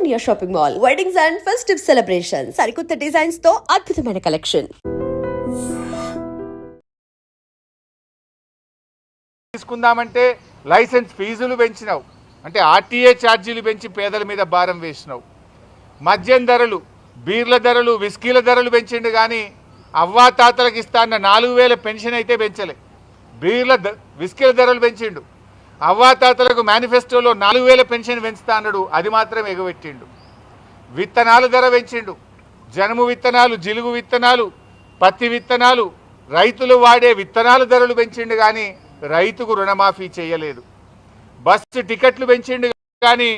Pioneer Shopping Mall, weddings and festive celebrations. సరికొత్త designs తో అద్భుతమైన కలెక్షన్. తీసుకుందామంటే లైసెన్స్ ఫీజులు పెంచినావు, అంటే ఆర్టీఏ ఛార్జీలు పెంచి పేదల మీద భారం వేసినావు. మద్యం ధరలు, బీర్ల ధరలు, విస్కీల ధరలు పెంచిండు కానీ అవ్వాతాతలకు ఇస్తా అన్న 4000 పెన్షన్ అయితే పెంచలే. విస్కీల ధరలు పెంచిండు. అవ్వాతాతలకు మేనిఫెస్టోలో 4000 పెన్షన్ పెంచుతా అన్నాడు, అది మాత్రం ఎగబెట్టిండు. విత్తనాల ధర పెంచిండు. జనుము విత్తనాలు, జిలుగు విత్తనాలు, పత్తి విత్తనాలు, రైతులు వాడే విత్తనాల ధరలు పెంచిండు కానీ రైతుకు రుణమాఫీ చేయలేదు. బస్సు టికెట్లు పెంచిండు కానీ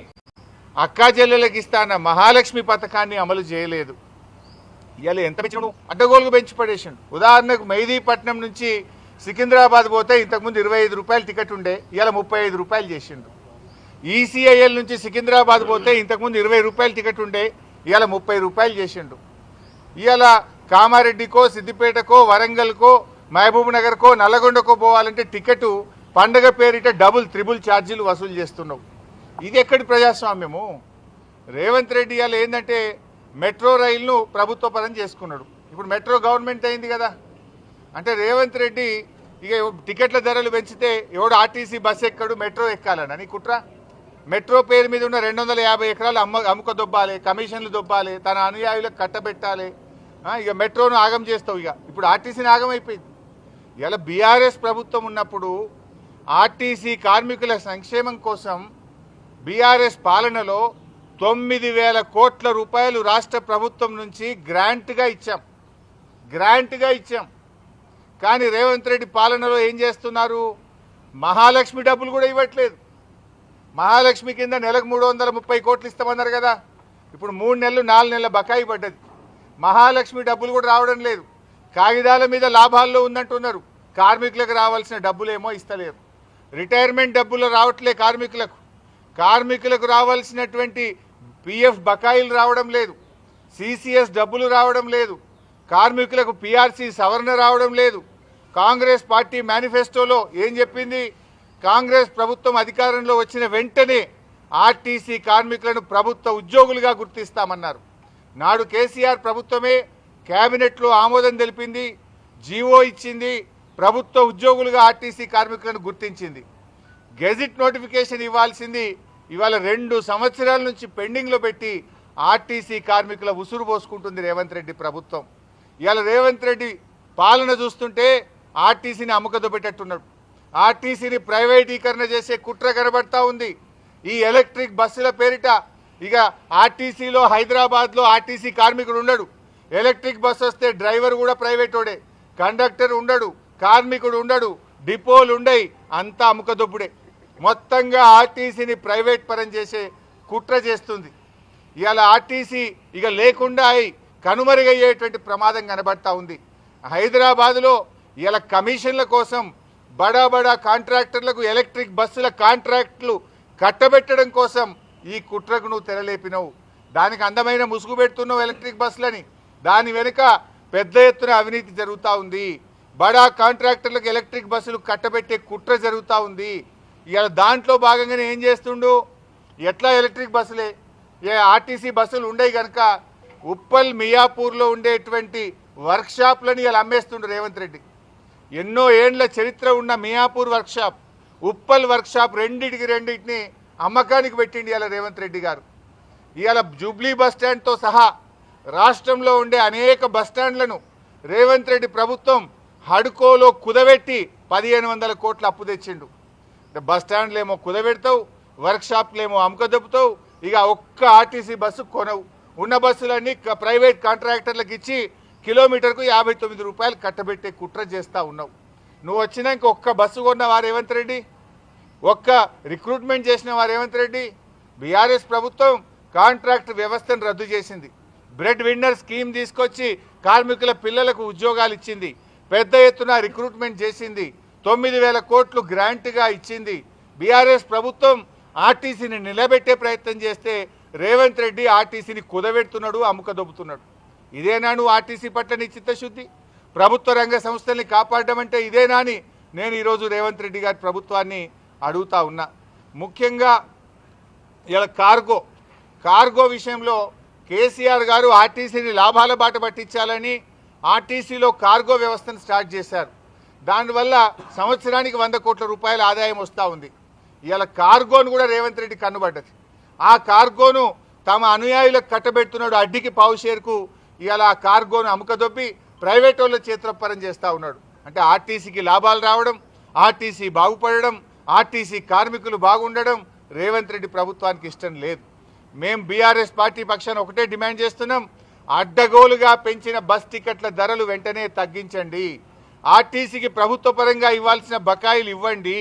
అక్కా చెల్లెలకు ఇస్తా అన్న మహాలక్ష్మి పథకాన్ని అమలు చేయలేదు. ఇవాళ ఎంత పెంచాడు? అడ్డగోలుగు పెంచి పడేసిండు. ఉదాహరణకు మెహదీపట్నం నుంచి సికింద్రాబాద్ పోతే ఇంతకుముందు 25 రూపాయలు టికెట్ ఉండే, ఇవాళ 35 రూపాయలు చేసిండు. ఈసీఐఎల్ నుంచి సికింద్రాబాద్ పోతే ఇంతకుముందు 20 రూపాయలు టికెట్ ఉండే, ఇవాళ 30 రూపాయలు చేసిండు. ఇవాళ కామారెడ్డికో, సిద్దిపేటకో, వరంగల్కో, మహబూబ్ నగర్కో, నల్లగొండకో పోవాలంటే టికెట్ పండగ పేరిట డబుల్ త్రిబుల్ ఛార్జీలు వసూలు చేస్తున్నావు. ఇది ఎక్కడి ప్రజాస్వామ్యము? రేవంత్ రెడ్డి ఇవాళ ఏంటంటే మెట్రో రైలును ప్రభుత్వ పరం చేసుకున్నాడు. ఇప్పుడు మెట్రో గవర్నమెంట్ అయింది కదా, అంటే రేవంత్ రెడ్డి ఇక టికెట్ల ధరలు పెంచితే ఎవడు ఆర్టీసీ బస్సు ఎక్కడు, మెట్రో ఎక్కాలని నీ కుట్ర. మెట్రో పేరు మీద ఉన్న 250 ఎకరాలు అమ్ముక దొబ్బాలి, కమిషన్లు దొబ్బాలి, తన అనుయాయులకు కట్టబెట్టాలి. ఇక మెట్రోను ఆగం చేస్తావు. ఇప్పుడు ఆర్టీసీని ఆగం అయిపోయింది. ఇలా బీఆర్ఎస్ ప్రభుత్వం ఉన్నప్పుడు ఆర్టీసీ కార్మికుల సంక్షేమం కోసం బీఆర్ఎస్ పాలనలో 9,000 కోట్ల రూపాయలు రాష్ట్ర ప్రభుత్వం నుంచి గ్రాంట్గా ఇచ్చాం. కానీ రేవంత్ రెడ్డి పాలనలో ఏం చేస్తున్నారు? మహాలక్ష్మి డబ్బులు కూడా ఇవ్వట్లేదు. మహాలక్ష్మి కింద నెలకు 330 కోట్లు ఇస్తామన్నారు కదా, ఇప్పుడు 3 నెలలు 4 నెలల బకాయి పడ్డది. మహాలక్ష్మి డబ్బులు కూడా రావడం లేదు. కాగితాల మీద లాభాల్లో ఉందంటున్నారు. కార్మికులకు రావాల్సిన డబ్బులేమో ఇస్తలేరు. రిటైర్మెంట్ డబ్బులు రావట్లే కార్మికులకు రావాల్సినటువంటి పిఎఫ్ బకాయిలు రావడం లేదు. సిసిఎస్ డబ్బులు రావడం లేదు. కార్మికులకు పిఆర్సీ సవరణ రావడం లేదు. కాంగ్రెస్ పార్టీ మేనిఫెస్టోలో ఏం చెప్పింది? కాంగ్రెస్ ప్రభుత్వం అధికారంలో వచ్చిన వెంటనే ఆర్టీసీ కార్మికులను ప్రభుత్వ ఉద్యోగులుగా గుర్తిస్తామన్నారు. నాడు కేసీఆర్ ప్రభుత్వమే కేబినెట్లో ఆమోదం తెలిపింది, జీవో ఇచ్చింది, ప్రభుత్వ ఉద్యోగులుగా ఆర్టీసీ కార్మికులను గుర్తించింది. గెజిట్ నోటిఫికేషన్ ఇవ్వాల్సింది ఇవాళ 2 సంవత్సరాల నుంచి పెండింగ్లో పెట్టి ఆర్టీసీ కార్మికుల ఉసురు పోసుకుంటుంది రేవంత్ రెడ్డి ప్రభుత్వం. ఇవాళ రేవంత్ రెడ్డి పాలన చూస్తుంటే ఆర్టీసీని అమ్ముకదొబ్బెట్టట్టున్నాడు. ఆర్టీసీని ప్రైవేటీకరణ చేసే కుట్ర కనబడతా ఉంది. ఈ ఎలక్ట్రిక్ బస్సుల పేరిట ఇక ఆర్టీసీలో హైదరాబాద్లో ఆర్టీసీ కార్మికుడు ఉండడు. ఎలక్ట్రిక్ బస్సు వస్తే డ్రైవర్ కూడా ప్రైవేటోడే, కండక్టర్ ఉండడు, కార్మికుడు ఉండడు, డిపోలు ఉండయి, అంతా అమ్ముకదొబ్బుడే. మొత్తంగా ఆర్టీసీని ప్రైవేట్ పరం చేసే కుట్ర చేస్తుంది. ఇవాళ ఆర్టీసీ ఇక లేకుండా అయి కనుమరుగయ్యేటువంటి ప్రమాదం కనబడతా ఉంది. హైదరాబాదులో ఇవాళ కమిషన్ల కోసం బడా కాంట్రాక్టర్లకు ఎలక్ట్రిక్ బస్సుల కాంట్రాక్టులు కట్టబెట్టడం కోసం ఈ కుట్రకు నువ్వు తెరలేపినవు. దానికి అందమైన ముసుగు పెడుతున్నావు ఎలక్ట్రిక్ బస్సులని. దాని వెనుక పెద్ద ఎత్తున అవినీతి జరుగుతూ ఉంది. బడా కాంట్రాక్టర్లకు ఎలక్ట్రిక్ బస్సులు కట్టబెట్టే కుట్ర జరుగుతూ ఉంది. ఇవాళ దాంట్లో భాగంగానే ఏం చేస్తుండు? ఎట్లా ఎలక్ట్రిక్ బస్సులే ఆర్టీసీ బస్సులు ఉండేవి కనుక ఉప్పల్ మియాపూర్లో ఉండేటువంటి వర్క్షాప్లని ఇలా అమ్మేస్తుండు రేవంత్ రెడ్డి. ఎన్నో ఏండ్ల చరిత్ర ఉన్న మియాపూర్ వర్క్షాప్, ఉప్పల్ వర్క్షాప్ రెండింటిని అమ్మకానికి పెట్టిండి ఇవాళ రేవంత్ రెడ్డి గారు. ఇవాళ జూబ్లీ బస్టాండ్తో సహా రాష్ట్రంలో ఉండే అనేక బస్టాండ్లను రేవంత్ రెడ్డి ప్రభుత్వం హడ్కోలో కుదబెట్టి 1500 కోట్ల అప్పు తెచ్చిండు. బస్టాండ్లేమో కుదబెడతావు, వర్క్షాప్లేమో అమ్మకదొప్పుతావు, ఇక ఒక్క ఆర్టీసీ బస్సు కొనవు. ఉన్న బస్సులన్నీ ప్రైవేట్ కాంట్రాక్టర్లకు ఇచ్చి కిలోమీటర్కు 59 రూపాయలు కట్టబెట్టే కుట్ర చేస్తూ ఉన్నావు. నువ్వు వచ్చినాక ఒక్క బస్సు కొన్నవా రేవంత్ రెడ్డి? ఒక్క రిక్రూట్మెంట్ చేసినవా రేవంత్ రెడ్డి? బీఆర్ఎస్ ప్రభుత్వం కాంట్రాక్ట్ వ్యవస్థను రద్దు చేసింది. బ్రెడ్ విన్నర్ స్కీమ్ తీసుకొచ్చి కార్మికుల పిల్లలకు ఉద్యోగాలు ఇచ్చింది. పెద్ద ఎత్తున రిక్రూట్మెంట్ చేసింది. 9,000 కోట్లు గ్రాంట్గా ఇచ్చింది. బీఆర్ఎస్ ప్రభుత్వం ఆర్టీసీని నిలబెట్టే ప్రయత్నం చేస్తే రేవంత్ రెడ్డి ఆర్టీసీని కుదబెడుతున్నాడు, అమ్ముకదొబ్బుతున్నాడు. ఇదేనా నువ్వు ఆర్టీసీ పట్ల నీ చిత్తశుద్ధి? ప్రభుత్వ రంగ సంస్థల్ని కాపాడడం అంటే ఇదేనా అని నేను ఈరోజు రేవంత్ రెడ్డి గారి ప్రభుత్వాన్ని అడుగుతా ఉన్నా. ముఖ్యంగా ఇలా కార్గో విషయంలో కేసీఆర్ గారు ఆర్టీసీని లాభాల బాట పట్టించాలని ఆర్టీసీలో కార్గో వ్యవస్థను స్టార్ట్ చేశారు. దానివల్ల సంవత్సరానికి 100 కోట్ల రూపాయల ఆదాయం వస్తూ ఉంది. ఇవాళ కార్గోను కూడా రేవంత్ రెడ్డి కన్నుబడ్డది. ఆ కార్గోను తమ అనుయాయులకు కట్టబెడుతున్నాడు. అడ్డికి పావు షేర్కు ఇవాళ ఆ కార్గోను అముకదొబ్బి ప్రైవేట్ వాళ్ళ చేతులపరం చేస్తూ ఉన్నాడు. అంటే ఆర్టీసీకి లాభాలు రావడం, ఆర్టీసీ బాగుపడడం, ఆర్టీసీ కార్మికులు బాగుండడం రేవంత్ రెడ్డి ప్రభుత్వానికి ఇష్టం లేదు. మేము బీఆర్ఎస్ పార్టీ పక్షాన ఒకటే డిమాండ్ చేస్తున్నాం, అడ్డగోలుగా పెంచిన బస్ టికెట్ల ధరలు వెంటనే తగ్గించండి. ఆర్టీసీకి ప్రభుత్వ పరంగా ఇవ్వాల్సిన బకాయిలు ఇవ్వండి.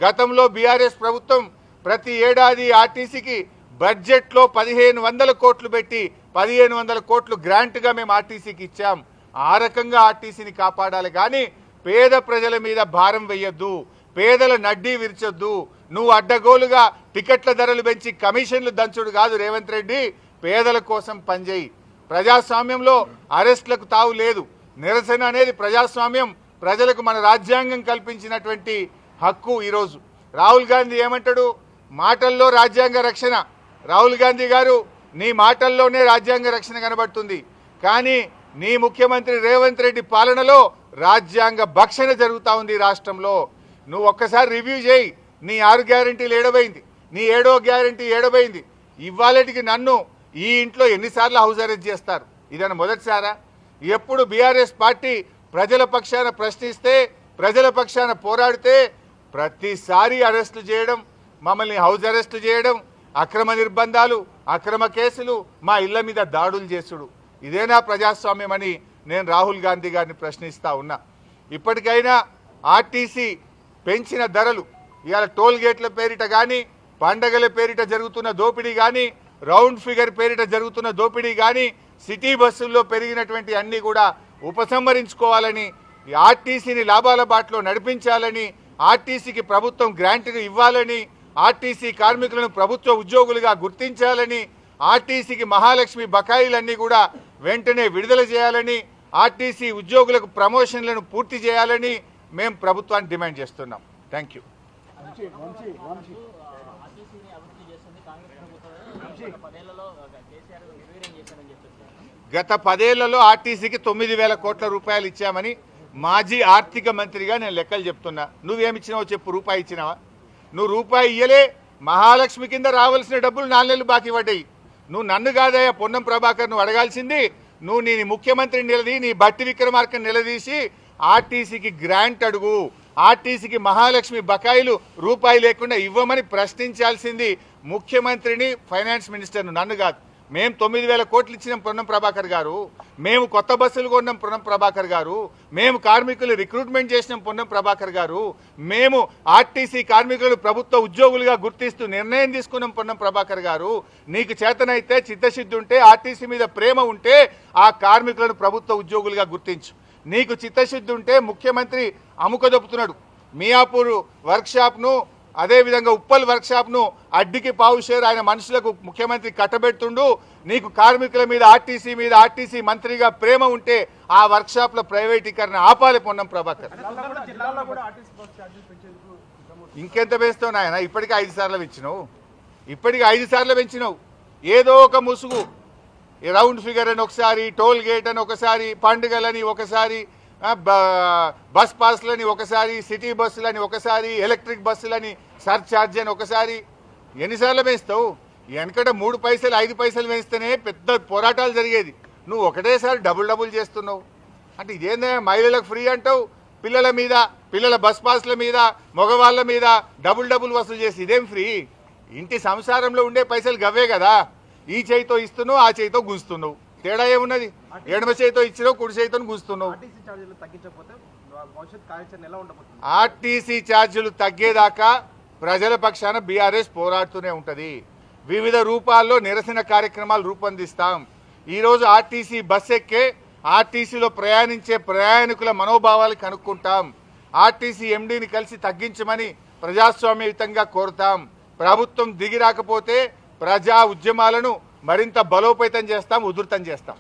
గతంలో బీఆర్ఎస్ ప్రభుత్వం ప్రతి ఏడాది ఆర్టీసీకి బడ్జెట్లో 1500 కోట్లు పెట్టి 1500 కోట్లు గ్రాంట్గా మేము ఆర్టీసీకి ఇచ్చాం. ఆ రకంగా ఆర్టీసీని కాపాడాలి కానీ పేద ప్రజల మీద భారం వేయొద్దు, పేదల నడ్డీ విరచొద్దు. నువ్వు అడ్డగోలుగా టికెట్ల ధరలు పెంచి కమిషన్లు దంచుడు కాదు రేవంత్ రెడ్డి, పేదల కోసం పనిచేయి. ప్రజాస్వామ్యంలో అరెస్టులకు తావు లేదు. నిరసన అనేది ప్రజాస్వామ్యం, ప్రజలకు మన రాజ్యాంగం కల్పించినటువంటి హక్కు. ఈరోజు రాహుల్ గాంధీ ఏమంటాడు, మాటల్లో రాజ్యాంగ రక్షణ. రాహుల్ గాంధీ గారు నీ మాటల్లోనే రాజ్యాంగ రక్షణ కనబడుతుంది, కానీ నీ ముఖ్యమంత్రి రేవంత్ రెడ్డి పాలనలో రాజ్యాంగ భక్షణ జరుగుతూ ఉంది రాష్ట్రంలో. నువ్వు ఒక్కసారి రివ్యూ చేయి, నీ 6 గ్యారంటీలు ఏడబైంది, నీ 7వ గ్యారంటీ ఏడబైంది. ఇవాళటికి నన్ను ఈ ఇంట్లో ఎన్నిసార్లు హౌస్ అరెస్ట్ చేస్తారు? ఇదన్న మొదటిసారా? ఎప్పుడు బీఆర్ఎస్ పార్టీ ప్రజల పక్షాన ప్రశ్నిస్తే, ప్రజల పక్షాన పోరాడితే ప్రతిసారి అరెస్టు చేయడం, మమ్మల్ని హౌస్ అరెస్టు చేయడం, అక్రమ నిర్బంధాలు, అక్రమ కేసులు, మా ఇళ్ల మీద దాడులు చేసుడు. ఇదేనా ప్రజాస్వామ్యం అని నేను రాహుల్ గాంధీ గారిని ప్రశ్నిస్తా ఉన్నా. ఇప్పటికైనా ఆర్టీసీ పెంచిన ధరలు, ఇవాళ టోల్ గేట్ల పేరిట కానీ, పండగల పేరిట జరుగుతున్న దోపిడీ కానీ, రౌండ్ ఫిగర్ పేరిట జరుగుతున్న దోపిడీ కానీ, సిటీ బస్సుల్లో పెరిగినటువంటి అన్నీ కూడా ఉపసంహరించుకోవాలని, ఆర్టీసీని లాభాల బాటలో నడిపించాలని, ఆర్టీసీకి ప్రభుత్వం గ్రాంట్గా ఇవ్వాలని, ఆర్టీసీ కార్మికులను ప్రభుత్వ ఉద్యోగులుగా గుర్తించాలని, ఆర్టీసీకి మహాలక్ష్మి బకాయిలన్నీ కూడా వెంటనే విడుదల చేయాలని, ఆర్టీసీ ఉద్యోగులకు ప్రమోషన్లను పూర్తి చేయాలని మేము ప్రభుత్వాన్ని డిమాండ్ చేస్తున్నాం. Thank you. గత 10 ఏళ్లలో ఆర్టీసీకి 9,000 కోట్ల రూపాయలు ఇచ్చామని మాజీ ఆర్థిక మంత్రిగా నేను లెక్కలు చెప్తున్నా. నువ్వేమిచ్చినావో చెప్పు. రూపాయి ఇచ్చినావా? నువ్వు రూపాయి ఇయ్యలే. మహాలక్ష్మి కింద రావాల్సిన డబ్బులు 4 నెలలు బాకీ పడ్డాయి. నువ్వు నన్ను కాదయ్యా పొన్నం ప్రభాకర్ నువ్వు అడగాల్సింది. నువ్వు నీ ముఖ్యమంత్రిని నీ బట్టి విక్రమార్కను నిలదీసి ఆర్టీసీకి గ్రాంట్ అడుగు, ఆర్టీసీకి మహాలక్ష్మి బకాయిలు రూపాయి లేకుండా ఇవ్వమని ప్రశ్నించాల్సింది ముఖ్యమంత్రిని, ఫైనాన్స్ మినిస్టర్ను, నన్ను కాదు. మేము 9,000 కోట్లు ఇచ్చినాం పొన్నం ప్రభాకర్ గారు, మేము కొత్త బస్సులు కొన్నాం పొన్నం ప్రభాకర్ గారు, మేము కార్మికులు రిక్రూట్మెంట్ చేసినాం పొన్నం ప్రభాకర్ గారు, మేము ఆర్టీసీ కార్మికులు ప్రభుత్వ ఉద్యోగులుగా గుర్తిస్తూ నిర్ణయం తీసుకున్నాం పొన్నం ప్రభాకర్ గారు. నీకు చేతనైతే, చిత్తశుద్ధి ఉంటే, ఆర్టీసీ మీద ప్రేమ ఉంటే ఆ కార్మికులను ప్రభుత్వ ఉద్యోగులుగా గుర్తించు. నీకు చిత్తశుద్ధి ఉంటే ముఖ్యమంత్రి అముకదొప్పుతున్నాడు మియాపూర్ వర్క్షాప్ను, అదేవిధంగా ఉప్పల్ వర్క్షాప్ను అడ్డికి పావు షేర్ ఆయన మనుషులకు ముఖ్యమంత్రి కట్టబెడుతుండు. నీకు కార్మికుల మీద, ఆర్టీసీ మీద, ఆర్టీసీ మంత్రిగా ప్రేమ ఉంటే ఆ వర్క్షాప్ల ప్రైవేటీకరణ ఆపాలి పొన్నం ప్రభాకర్. ఇంకెంత పెంచుతావు నాయన? ఇప్పటికీ 5 సార్లు పెంచినావు, ఇప్పటికీ 5 సార్లు పెంచినావు. ఏదో ఒక ముసుగు, రౌండ్ ఫిగర్ అని ఒకసారి, టోల్ గేట్ అని ఒకసారి, పండుగలని ఒకసారి, బస్ పాస్లని ఒకసారి, సిటీ బస్సులని ఒకసారి, ఎలక్ట్రిక్ బస్సులని సర్ఛార్జ్ అని ఒకసారి. ఎన్నిసార్లు పెంచుతావు? వెనకట 3 పైసలు 5 పైసలు పెంచితేనే పెద్ద పోరాటాలు జరిగేది. నువ్వు ఒకటేసారి డబుల్ చేస్తున్నావు. అంటే ఇదేందా? మహిళలకు ఫ్రీ అంటావు, పిల్లల మీద, పిల్లల బస్ పాస్ల మీద, మగవాళ్ళ మీద డబుల్ వసూలు చేసి ఇదేం ఫ్రీ? ఇంటి సంసారంలో ఉండే పైసలు గవ్వే కదా. ఈ చేయితో ఇస్తున్నావు, ఆ చేయితో గుంజుతున్నావు. తేడా ఏమున్నది? ఎడమ చేయితో ఇచ్చినావు, కుడి చేయితో గుంజుతున్నావు. ఆర్టీసీ ఛార్జీలు తగ్గేదాకా ప్రజల పక్షాన బీఆర్ఎస్ పోరాడుతూనే ఉంటుంది. వివిధ రూపాల్లో నిరసన కార్యక్రమాలు రూపొందిస్తాం. ఈరోజు ఆర్టీసీ బస్ ఎక్కే, ఆర్టీసీలో ప్రయాణించే ప్రయాణికుల మనోభావాలు కనుక్కుంటాం. ఆర్టీసీ ఎండీని కలిసి తగ్గించమని ప్రజాస్వామ్యయుతంగా కోరుతాం. ప్రభుత్వం దిగి రాకపోతే ప్రజా ఉద్యమాలను మరింత బలోపేతం చేస్తాం, ఉధృతం చేస్తాం.